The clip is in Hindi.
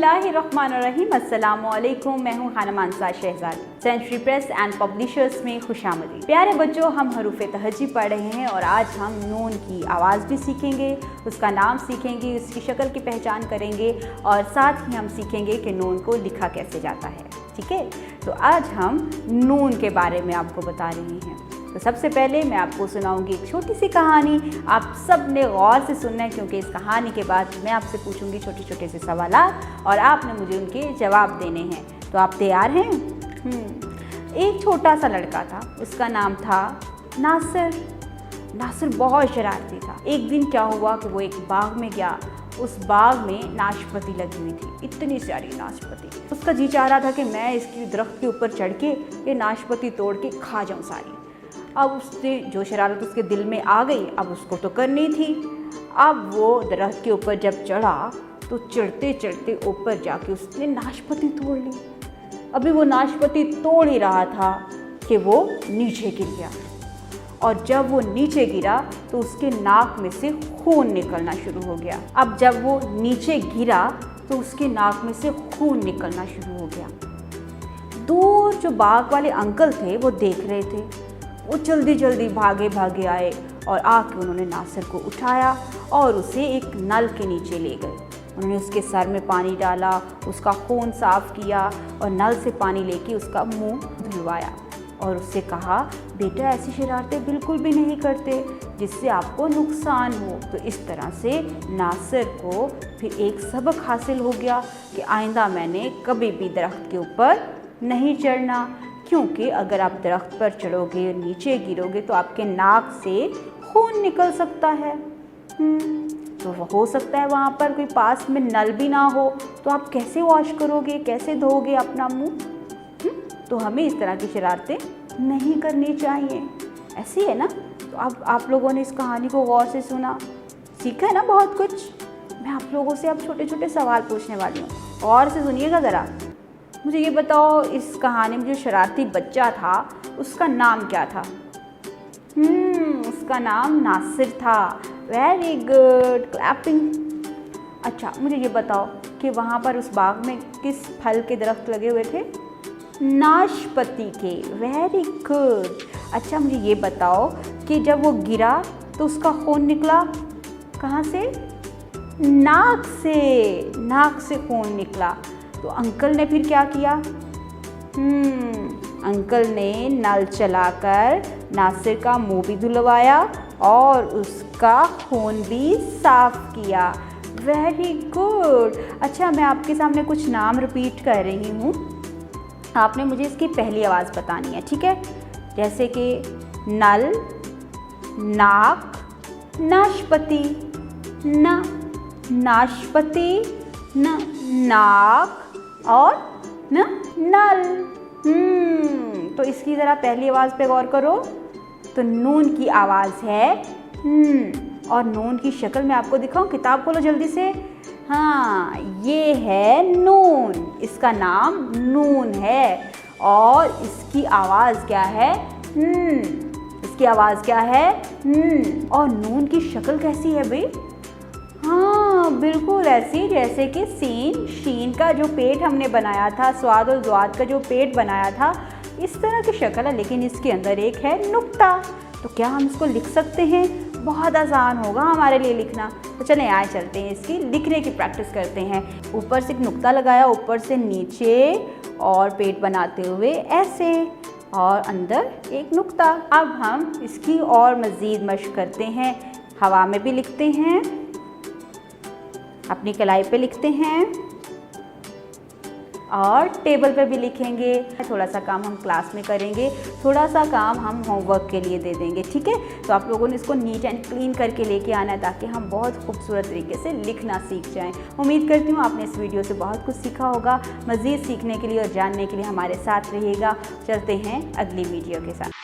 बिस्मिल्लाहिर्रहमानिर्रहीम। अस्सलामुअलैकुम। मैं हूँ Khanam Ansar Shahzad. Century press and publishers में खुशामदीद। प्यारे बच्चों, हम हरूफ तहजी पढ़ रहे हैं और आज हम नून की आवाज़ भी सीखेंगे, उसका नाम सीखेंगे, उसकी शक्ल की पहचान करेंगे और साथ ही हम सीखेंगे कि नून को लिखा कैसे जाता है। ठीक है, तो आज हम नून के बारे में आपको बता रहे हैं। तो सबसे पहले मैं आपको सुनाऊंगी एक छोटी सी कहानी। आप सब ने गौर से सुनना है क्योंकि इस कहानी के बाद मैं आपसे पूछूंगी छोटे छोटे से सवाल और आपने मुझे उनके जवाब देने हैं। तो आप तैयार हैं? एक छोटा सा लड़का था, उसका नाम था नासिर। नासिर बहुत शरारती था। एक दिन क्या हुआ कि वो एक बाग में गया। उस बाग में नाशपाती लगी हुई थी, इतनी सारी नाशपाती। उसका जी चाह रहा था कि मैं इसकी दरख्त के ऊपर चढ़ के ये नाशपाती तोड़ के खा जाऊँ सारी। अब उससे जो शरारत उसके दिल में आ गई, अब उसको तो करनी थी। अब वो दरख्त के ऊपर जब चढ़ा तो चढ़ते चढ़ते ऊपर जाके उसने नाशपाती तोड़ ली। अभी वो नाशपाती तोड़ ही रहा था कि वो नीचे गिर गया और जब वो नीचे गिरा तो उसके नाक में से खून निकलना शुरू हो गया। अब जब वो नीचे गिरा तो उसके नाक में से खून निकलना शुरू हो गया। दूर जो बाग वाले अंकल थे वो देख रहे थे। वो जल्दी जल्दी भागे भागे आए और आके उन्होंने नासिर को उठाया और उसे एक नल के नीचे ले गए। उन्होंने उसके सर में पानी डाला, उसका खून साफ़ किया और नल से पानी लेके उसका मुंह धुलवाया और उससे कहा, बेटा ऐसी शरारतें बिल्कुल भी नहीं करते जिससे आपको नुकसान हो। तो इस तरह से नासिर को फिर एक सबक हासिल हो गया कि आइंदा मैंने कभी भी दरख्त के ऊपर नहीं चढ़ना, क्योंकि अगर आप दरख्त पर चढ़ोगे, नीचे गिरोगे तो आपके नाक से खून निकल सकता है। तो हो सकता है वहाँ पर कोई पास में नल भी ना हो, तो आप कैसे वॉश करोगे, कैसे धोगे अपना मुंह? तो हमें इस तरह की शरारतें नहीं करनी चाहिए। ऐसी है ना? तो अब आप लोगों ने इस कहानी को गौर से सुना, सीखा है ना बहुत कुछ। मैं आप लोगों से अब छोटे छोटे सवाल पूछने वाली हूँ, गौर से सुनिएगा ज़रा। मुझे ये बताओ, इस कहानी में जो शरारती बच्चा था उसका नाम क्या था? उसका नाम नासिर था। Very good, clapping. अच्छा, मुझे ये बताओ कि वहाँ पर उस बाग में किस फल के दरख्त लगे हुए थे? नाशपाती के। Very good. अच्छा, मुझे ये बताओ कि जब वो गिरा तो उसका खून निकला कहाँ से? नाक से। नाक से खून निकला। तो अंकल ने फिर क्या किया? अंकल ने नल चलाकर नासिर का मुंह भी धुलवाया और उसका खून भी साफ किया। Very good. अच्छा, मैं आपके सामने कुछ नाम रिपीट कर रही हूँ, आपने मुझे इसकी पहली आवाज़ बतानी है, ठीक है? जैसे कि नल, नाक, नाशपाती, नाशपाती, नाक और नल। तो इसकी ज़रा पहली आवाज़ पे गौर करो। तो नून की आवाज़ है और नून की शक्ल मैं आपको दिखाऊं, किताब खोलो जल्दी से। हाँ, ये है नून, इसका नाम नून है और इसकी आवाज़ क्या है? इसकी आवाज़ क्या है? और नून की शक्ल कैसी है भाई? हाँ, बिल्कुल ऐसी जैसे कि सीन शीन का जो पेट हमने बनाया था, स्वाद और ज़्वाद का जो पेट बनाया था, इस तरह की शक्ल है, लेकिन इसके अंदर एक है नुक्ता। तो क्या हम इसको लिख सकते हैं? बहुत आसान होगा हमारे लिए लिखना। तो चलें आए चलते हैं, इसकी लिखने की प्रैक्टिस करते हैं। ऊपर से एक नुक्ता लगाया, ऊपर से नीचे और पेट बनाते हुए ऐसे और अंदर एक नुक्ता। अब हम इसकी और मज़ीद मशक करते हैं। हवा में भी लिखते हैं, अपनी कलाई पे लिखते हैं और टेबल पे भी लिखेंगे। थोड़ा सा काम हम क्लास में करेंगे, थोड़ा सा काम हम होमवर्क के लिए दे देंगे, ठीक है? तो आप लोगों ने इसको नीट एंड क्लीन करके लेके आना है ताकि हम बहुत खूबसूरत तरीके से लिखना सीख जाएं। उम्मीद करती हूँ आपने इस वीडियो से बहुत कुछ सीखा होगा। मज़ीद सीखने के लिए और जानने के लिए हमारे साथ रहिएगा। चलते हैं अगली वीडियो के साथ।